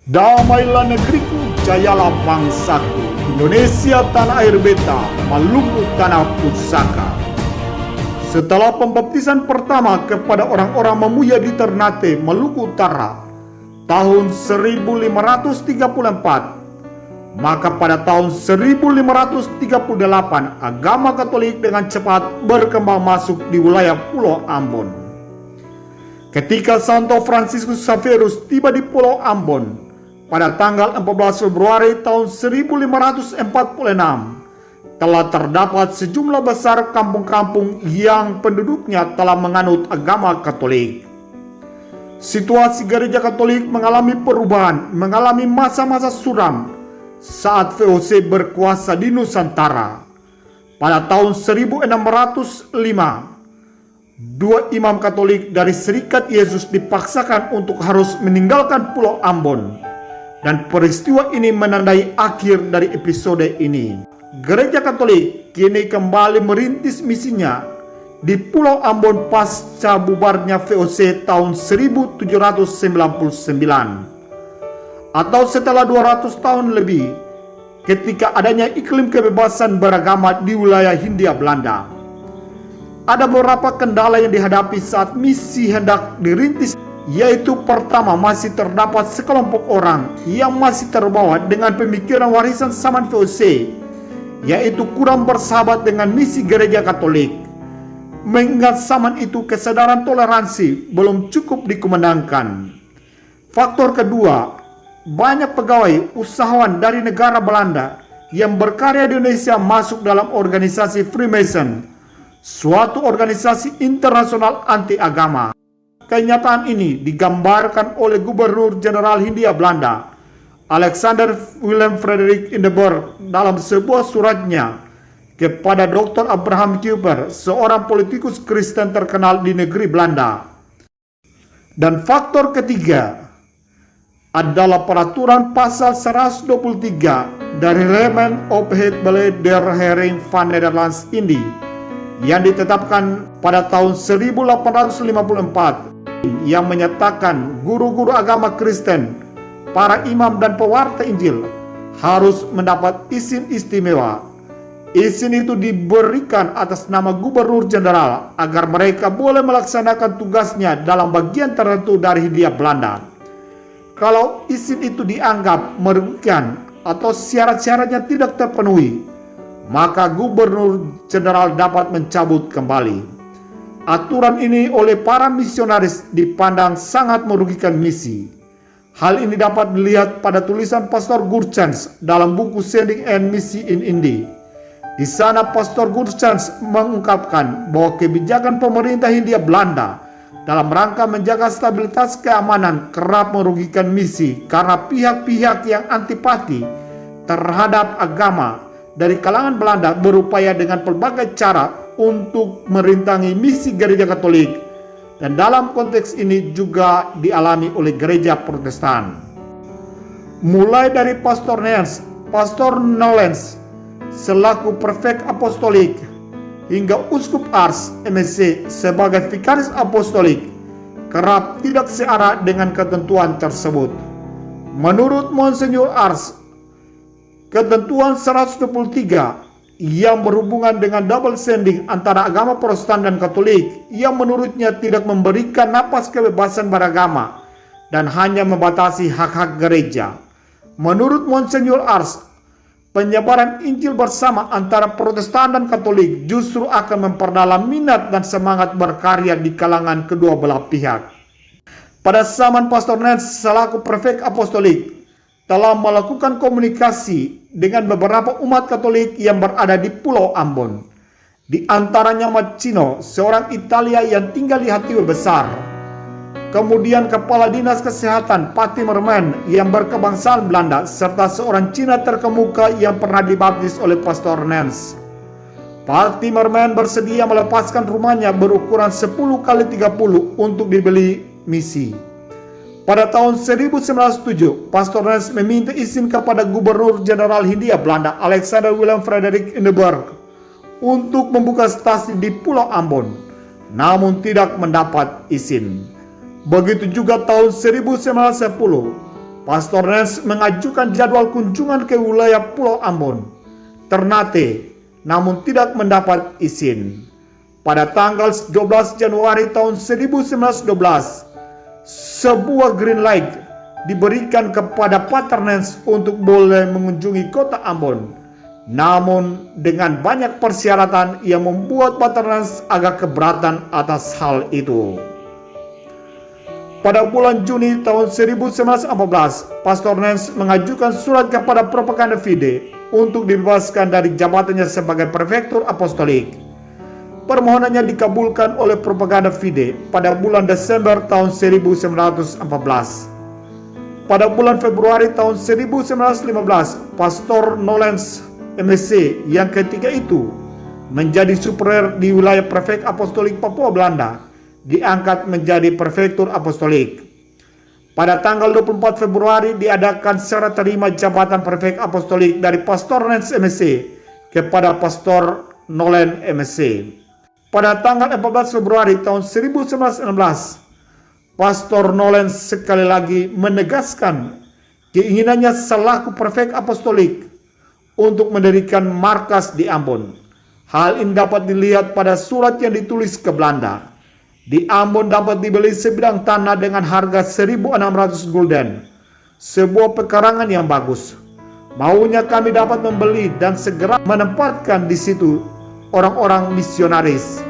Damailah negeriku, jayalah bangsaku, Indonesia tanah air beta, Maluku tanah pusaka. Setelah pembaptisan pertama kepada orang-orang Mamuya di Ternate, Maluku Utara, tahun 1534, maka pada tahun 1538 agama Katolik dengan cepat berkembang masuk di wilayah Pulau Ambon. Ketika Santo Franciscus Xavierus tiba di Pulau Ambon pada tanggal 14 Februari tahun 1546, telah terdapat sejumlah besar kampung-kampung yang penduduknya telah menganut agama Katolik. Situasi gereja Katolik mengalami perubahan, mengalami masa-masa suram saat VOC berkuasa di Nusantara. Pada tahun 1605, dua imam Katolik dari Serikat Yesus dipaksakan untuk harus meninggalkan Pulau Ambon, dan peristiwa ini menandai akhir dari episode ini. Gereja Katolik kini kembali merintis misinya di Pulau Ambon pasca bubarnya VOC tahun 1799, atau setelah 200 tahun lebih ketika adanya iklim kebebasan beragama di wilayah Hindia Belanda. Ada beberapa kendala yang dihadapi saat misi hendak dirintis, yaitu pertama, masih terdapat sekelompok orang yang masih terbawa dengan pemikiran warisan zaman VOC, yaitu kurang bersahabat dengan misi gereja Katolik. Mengingat zaman itu kesadaran toleransi belum cukup dikumandangkan. Faktor kedua, banyak pegawai usahawan dari negara Belanda yang berkarya di Indonesia masuk dalam organisasi Freemason, suatu organisasi internasional anti agama. Kenyataan ini digambarkan oleh Gubernur Jenderal Hindia Belanda, Alexander Willem Frederik Indebroek, dalam sebuah suratnya kepada Dr. Abraham Kuyper, seorang politikus Kristen terkenal di negeri Belanda. Dan faktor ketiga adalah peraturan pasal 123 dari Reglement of het Beleid der Hering van Nederlands Indie yang ditetapkan pada tahun 1854, yang menyatakan guru-guru agama Kristen, para imam dan pewarta Injil harus mendapat izin istimewa. Izin itu diberikan atas nama Gubernur Jenderal agar mereka boleh melaksanakan tugasnya dalam bagian tertentu dari Hindia Belanda. Kalau izin itu dianggap merugikan atau syarat-syaratnya tidak terpenuhi, maka Gubernur Jenderal dapat mencabut kembali. Aturan ini oleh para misionaris dipandang sangat merugikan misi. Hal ini dapat dilihat pada tulisan Pastor Gurchans dalam buku Sending and Misi in Indie. Di sana Pastor Gurchans mengungkapkan bahwa kebijakan pemerintah Hindia Belanda dalam rangka menjaga stabilitas keamanan kerap merugikan misi karena pihak-pihak yang antipati terhadap agama dari kalangan Belanda berupaya dengan pelbagai cara untuk merintangi misi gereja Katolik, dan dalam konteks ini juga dialami oleh gereja Protestan. Mulai dari Pastor Nels, Pastor Nolens selaku prefek apostolik hingga Uskup Ars MSc sebagai vikaris apostolik kerap tidak searah dengan ketentuan tersebut. Menurut Monsignor Ars, ketentuan 123 yang berhubungan dengan double standing antara agama Protestan dan Katolik yang menurutnya tidak memberikan napas kebebasan beragama dan hanya membatasi hak-hak gereja. Menurut Monsignor Ars, penyebaran Injil bersama antara Protestan dan Katolik justru akan memperdalam minat dan semangat berkarya di kalangan kedua belah pihak. Pada zaman Pastor Nance selaku prefek apostolik telah melakukan komunikasi dengan beberapa umat Katolik yang berada di Pulau Ambon. Di antaranya Macino, seorang Italia yang tinggal di Hatiwe Besar. Kemudian Kepala Dinas Kesehatan Pat Timmerman yang berkebangsaan Belanda, serta seorang Cina terkemuka yang pernah dibaptis oleh Pastor Nance. Pat Timmerman bersedia melepaskan rumahnya berukuran 10 kali 30 untuk dibeli misi. Pada tahun 1907, Pastor Nance meminta izin kepada Gubernur Jenderal Hindia Belanda Alexander Willem Frederik Indebroek untuk membuka stasi di Pulau Ambon, namun tidak mendapat izin. Begitu juga tahun 1910, Pastor Nance mengajukan jadwal kunjungan ke wilayah Pulau Ambon, Ternate, namun tidak mendapat izin. Pada tanggal 12 Januari tahun 1912, sebuah green light diberikan kepada Pater Nance untuk boleh mengunjungi kota Ambon. Namun dengan banyak persyaratan yang membuat Pater Nance agak keberatan atas hal itu. Pada bulan Juni tahun 1914, Pastor Nance mengajukan surat kepada Propaganda Fide untuk dibebaskan dari jabatannya sebagai Prefektur Apostolik. Permohonannya dikabulkan oleh Propaganda Fide pada bulan Desember tahun 1914. Pada bulan Februari tahun 1915, Pastor Nolens MSc yang ketika itu menjadi superior di wilayah Prefek Apostolik Papua Belanda diangkat menjadi Prefektur Apostolik. Pada tanggal 24 Februari diadakan serah terima jabatan Prefek Apostolik dari Pastor Nance MSc kepada Pastor Nolen MSc. Pada tanggal 14 Februari tahun 1916, Pastor Nolen sekali lagi menegaskan keinginannya selaku Prefek Apostolik untuk mendirikan markas di Ambon. Hal ini dapat dilihat pada surat yang ditulis ke Belanda. Di Ambon dapat dibeli sebidang tanah dengan harga 1.600 gulden, sebuah pekarangan yang bagus. Maunya kami dapat membeli dan segera menempatkan di situ orang-orang misionaris.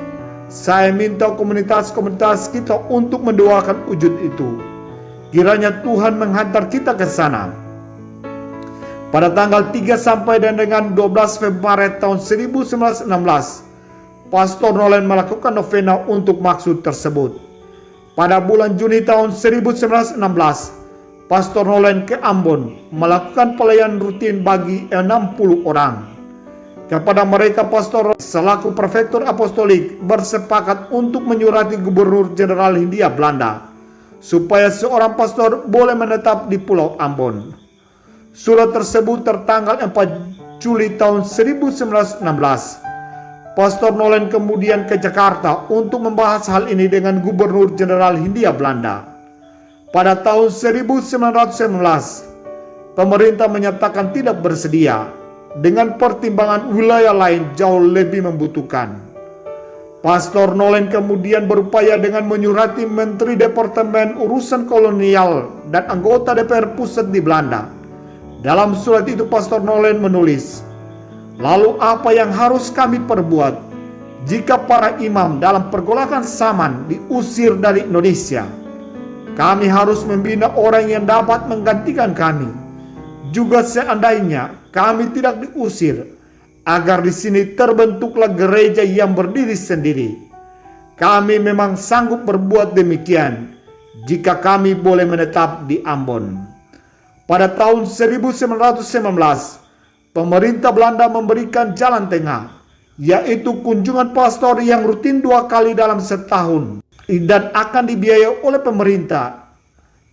Saya minta komunitas-komunitas kita untuk mendoakan wujud itu. Kiranya Tuhan menghantar kita ke sana. Pada tanggal 3 sampai dengan 12 Februari tahun 1916, Pastor Nolen melakukan novena untuk maksud tersebut. Pada bulan Juni tahun 1916, Pastor Nolen ke Ambon melakukan pelayanan rutin bagi 60 orang. Kepada mereka, Pastor selaku Prefektur Apostolik bersepakat untuk menyurati Gubernur Jenderal Hindia Belanda supaya seorang pastor boleh menetap di Pulau Ambon. Surat tersebut tertanggal 4 Juli tahun 1916. Pastor Nolen kemudian ke Jakarta untuk membahas hal ini dengan Gubernur Jenderal Hindia Belanda. Pada tahun 1919, pemerintah menyatakan tidak bersedia dengan pertimbangan wilayah lain jauh lebih membutuhkan. Pastor Nolen kemudian berupaya dengan menyurati Menteri Departemen Urusan Kolonial dan anggota DPR Pusat di Belanda. Dalam surat itu Pastor Nolen menulis, "Lalu apa yang harus kami perbuat jika para imam dalam pergolakan Saman diusir dari Indonesia? Kami harus membina orang yang dapat menggantikan kami. Juga seandainya kami tidak diusir, agar di sini terbentuklah gereja yang berdiri sendiri. Kami memang sanggup berbuat demikian jika kami boleh menetap di Ambon." Pada tahun 1919, pemerintah Belanda memberikan jalan tengah, yaitu kunjungan pastor yang rutin 2 kali dalam setahun dan akan dibiayai oleh pemerintah.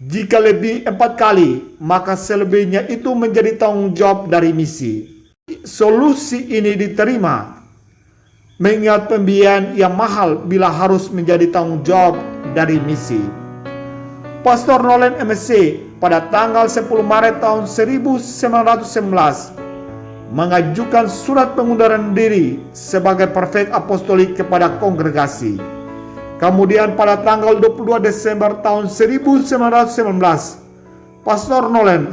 Jika lebih 4 kali, maka selebihnya itu menjadi tanggung jawab dari misi. Solusi ini diterima, mengingat pembiayaan yang mahal bila harus menjadi tanggung jawab dari misi. Pastor Nolen MSc pada tanggal 10 Maret tahun 1919 mengajukan surat pengunduran diri sebagai Prefek Apostolik kepada kongregasi. Kemudian pada tanggal 22 Desember tahun 1919, Pastor Nolen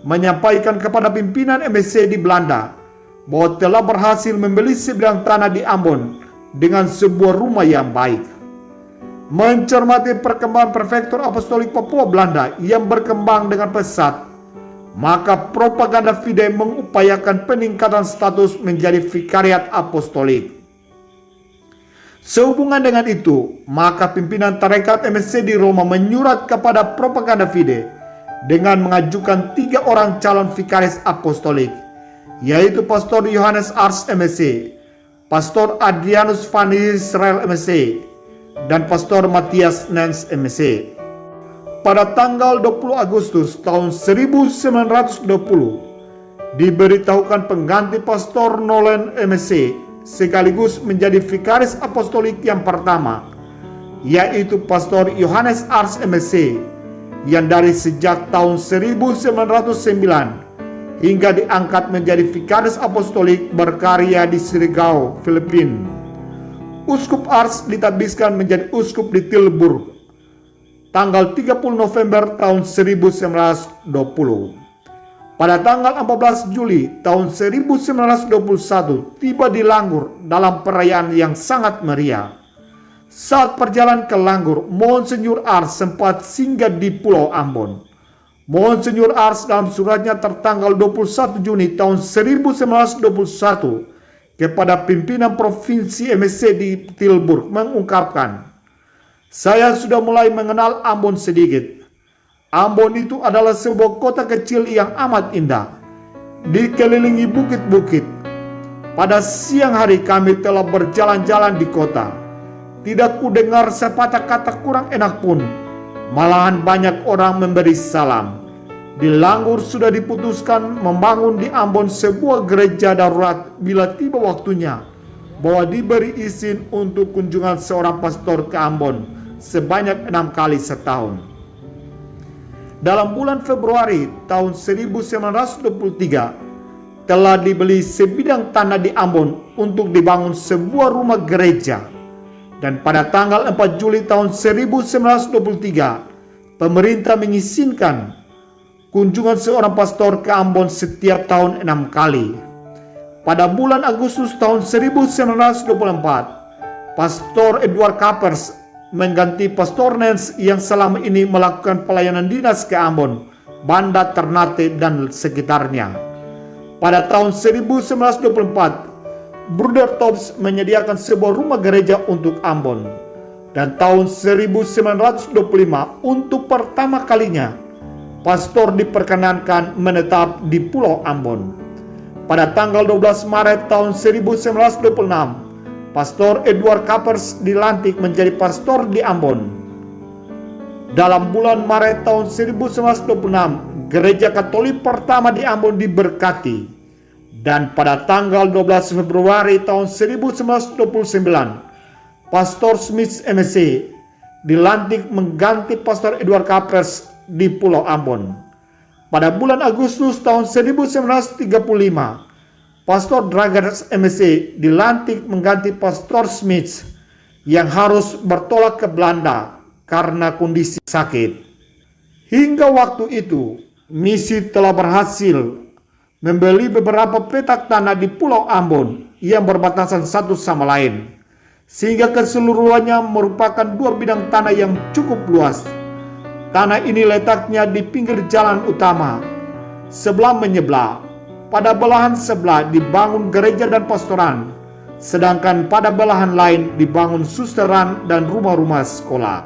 menyampaikan kepada pimpinan MSc di Belanda bahwa telah berhasil membeli sebidang tanah di Ambon dengan sebuah rumah yang baik. Mencermati perkembangan Prefektur Apostolik Papua Belanda yang berkembang dengan pesat, maka Propaganda Fide mengupayakan peningkatan status menjadi Vikariat Apostolik. Sehubungan dengan itu, maka pimpinan Tarekat MSc di Roma menyurat kepada Propaganda Fide dengan mengajukan 3 orang calon Vikaris Apostolik, yaitu Pastor Johannes Ars MSc, Pastor Adrianus van Israel MSc, dan Pastor Matthias Nance MSc. Pada tanggal 20 Agustus tahun 1920, diberitahukan pengganti Pastor Nolen MSc sekaligus menjadi Vikaris Apostolik yang pertama, yaitu Pastor Johannes Ars MSc, yang dari sejak tahun 1909 hingga diangkat menjadi Vikaris Apostolik berkarya di Surigao, Filipina. Uskup Ars ditabiskan menjadi uskup di Tilburg tanggal 30 November tahun 1920. Pada tanggal 14 Juli tahun 1921 tiba di Langgur dalam perayaan yang sangat meriah. Saat perjalanan ke Langgur, Monsinyur Ars sempat singgah di Pulau Ambon. Monsinyur Ars dalam suratnya tertanggal 21 Juni tahun 1921 kepada pimpinan Provinsi MSC di Tilburg mengungkapkan, "Saya sudah mulai mengenal Ambon sedikit. Ambon itu adalah sebuah kota kecil yang amat indah, dikelilingi bukit-bukit. Pada siang hari kami telah berjalan-jalan di kota. Tidak kudengar sepatah kata kurang enak pun. Malahan banyak orang memberi salam. Di Langgur sudah diputuskan membangun di Ambon sebuah gereja darurat bila tiba waktunya, bahwa diberi izin untuk kunjungan seorang pastor ke Ambon sebanyak 6 kali setahun." Dalam bulan Februari tahun 1923 telah dibeli sebidang tanah di Ambon untuk dibangun sebuah rumah gereja, dan pada tanggal 4 Juli tahun 1923 pemerintah mengizinkan kunjungan seorang pastor ke Ambon setiap tahun 6 kali. Pada bulan Agustus tahun 1924, Pastor Edward Kapers mengganti Pastor Nens yang selama ini melakukan pelayanan dinas ke Ambon, Banda, Ternate, dan sekitarnya. Pada tahun 1924, Bruder Tops menyediakan sebuah rumah gereja untuk Ambon. Dan tahun 1925, untuk pertama kalinya, pastor diperkenankan menetap di Pulau Ambon. Pada tanggal 12 Maret tahun 1926, Pastor Edward Kapers dilantik menjadi pastor di Ambon. Dalam bulan Maret tahun 1926, Gereja Katolik pertama di Ambon diberkati. Dan pada tanggal 12 Februari tahun 1929, Pastor Smith MSC dilantik mengganti Pastor Edward Kapers di Pulau Ambon. Pada bulan Agustus tahun 1935, Pastor Dragers MSC dilantik mengganti Pastor Smith yang harus bertolak ke Belanda karena kondisi sakit. Hingga waktu itu, misi telah berhasil membeli beberapa petak tanah di Pulau Ambon yang berbatasan satu sama lain, sehingga keseluruhannya merupakan 2 bidang tanah yang cukup luas. Tanah ini letaknya di pinggir jalan utama, sebelah menyebelah. Pada belahan sebelah dibangun gereja dan pastoran, sedangkan pada belahan lain dibangun susteran dan rumah-rumah sekolah.